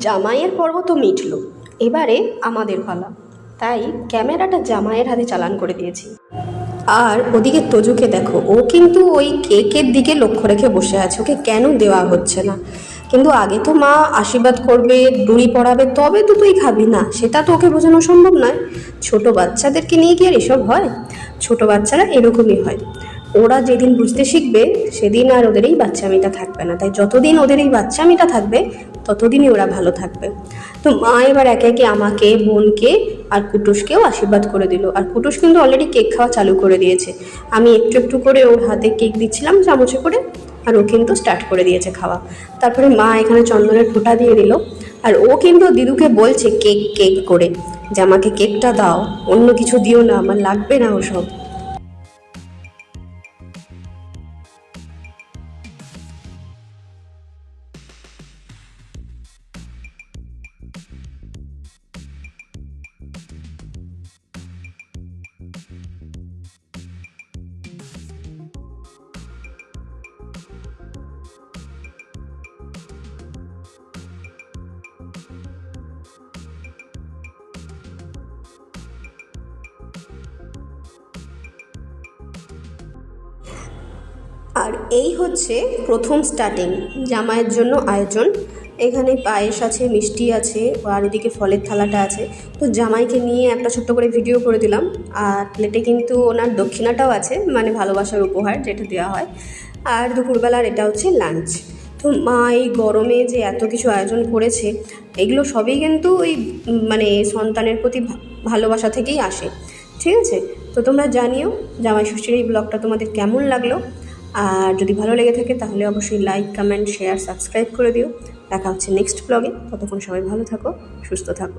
জামাইয়ের পর্ব তো মিটলো, এবারে আমাদের পালা। তাই ক্যামেরাটা জামাইয়ের হাতে চালান করে দিয়েছি। আর ওদিকে তোজুকে দেখো, ও কিন্তু ওই কেকের দিকে লক্ষ্য রেখে বসে আছে, ওকে কেন দেওয়া হচ্ছে না। কিন্তু আগে তো মা আশীর্বাদ করবে, ডুরি পড়াবে, তবে তো তুই খাবি না, সেটা তো ওকে বোঝানো সম্ভব নয়। ছোট বাচ্চাদেরকে নিয়ে কি আর এসব হয়? ছোট বাচ্চারা এরকমই হয়। ওরা যেদিন বুঝতে শিখবে সেদিন আর ওদের এই বাচ্চামিটা থাকবে না। তাই যতদিন ওদের এই বাচ্চামিটা থাকবে ততদিনই ওরা ভালো থাকবে। তো মা এবার একে একে আমাকে, বোনকে আর কুটুসকেও আশীর্বাদ করে দিল। আর কুটুস কিন্তু অলরেডি কেক খাওয়া চালু করে দিয়েছে। আমি একটু একটু করে ওর হাতে কেক দিচ্ছিলাম চামচে করে, আর ও কিন্তু স্টার্ট করে দিয়েছে খাওয়া। তারপরে মা এখানে চন্দনের ফোঁটা দিয়ে দিল। আর ও কিন্তু দিদুকে বলছে কেক কেক করে যে আমাকে কেকটা দাও, অন্য কিছু দিও না, আমার লাগবে না ওসব। আর এই হচ্ছে প্রথম স্টার্টিং, জামাইয়ের জন্য আয়োজন। এখানে পায়েস আছে, মিষ্টি আছে, আর ওদিকে ফলের থালাটা আছে। তো জামাইকে নিয়ে একটা ছোট্ট করে ভিডিও করে দিলাম। আর প্লেটে কিন্তু ওনার দক্ষিণাটাও আছে, মানে ভালোবাসার উপহার যেটা দেওয়া হয়। আর দুপুরবেলার এটা হচ্ছে লাঞ্চ। তো মা এই গরমে যে এত কিছু আয়োজন করেছে, এগুলো সবই কিন্তু ওই মানে সন্তানের প্রতি ভালোবাসা থেকেই আসে। ঠিক আছে? তো তোমরা জানিও জামাই ষষ্ঠীর এই ব্লগটা তোমাদের কেমন লাগলো। আর যদি ভালো লেগে থাকে তাহলে অবশ্যই লাইক, কমেন্ট, শেয়ার, সাবস্ক্রাইব করে দিও। দেখা হচ্ছে নেক্সট ব্লগে। ততক্ষণ সবাই ভালো থাকো, সুস্থ থাকো।